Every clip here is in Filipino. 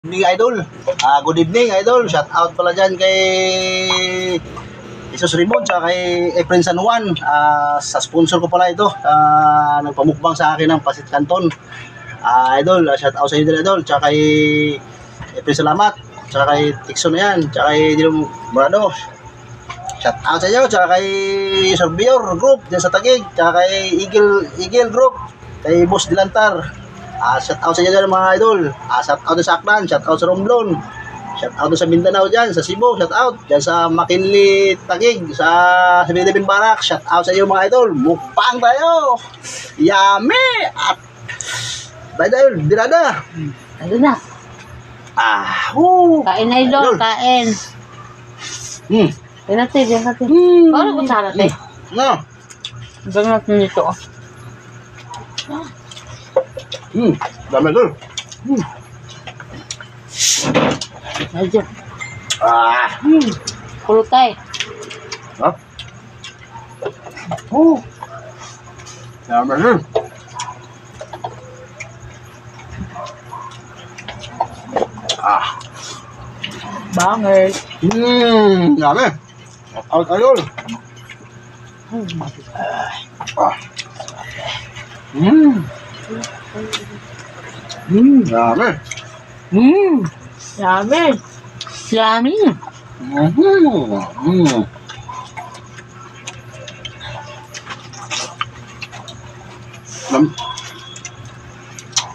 Good evening, idol. Good evening, idol. Shout out pala dyan kay Jesus Raymond sa kay Efren San Juan. Sa sponsor ko pala ito. Nagpamukbang sa akin ng Pasit Canton. Idol, shout out sa inyo din, idol. Tsaka kay Efren Salamat. Tsaka kay Tixon na yan. Tsaka kay Dilong Morado. Shout out sa inyo. Tsaka kay Surveyor Group dyan sa Taguig. Tsaka kay Eagle Group. Kay Boss Dilantar. Shout out sa inyo dyan mga idol. Shout out sa Aklan, shout out sa Romblon, shout out sa Mindanao dyan, sa Cebu, shout out dyan sa McKinley Taguig, sa Philippine Barak, shout out sa inyo mga idol. Mukbang tayo. Yummy! At bye idol, dirada. Ano na? Kain na idol, kain. Yan natin, yan natin. Paano kung sana natin? No. Gawin natin ito. Dami idol. Medyo. Kulutay. Ha? Dami idol. Bangers. Dami. Out idol. Dami. Yummy. Yummy.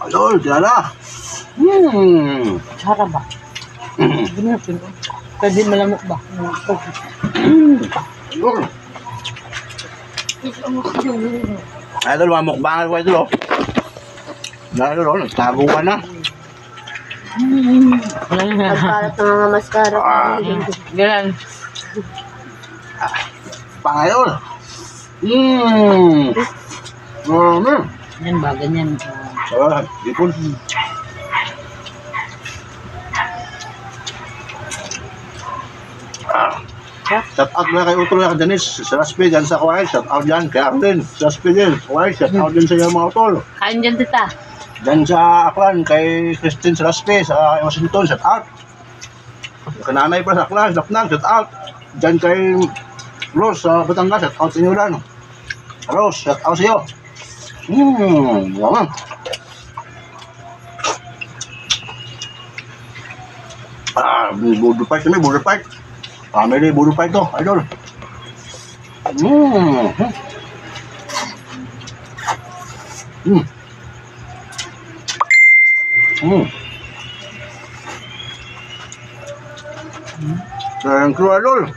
Idol, dirada. Sarap ba? Gano'n natin. Pwede malamok ba? Idol, mamukbangan ko idol. Idol, nagtago ka na. Pagkalat ng mga maskara. Ganun. Idol. Yan ba? Ganyan. Ipon. Shout out na kay Utol na Janice sa Raspi dyan sa Kuwait. Shout out dyan kay Arden sa Raspi din. Kuwait, shout out din sa iyo mga Utol. Kain dyan tita. Dyan sa Aklan kay Christine sa Raspi sa Washington, shout out. Kananay pa sa Aklan, Lapnang, shout out. Dyan kay Rose sa Batangas, shout out sa inyo lang. Rose, shout out sa iyo. Yaman. Border fight kami, border fight. Family border fight to, idol. Sayang crew, idol.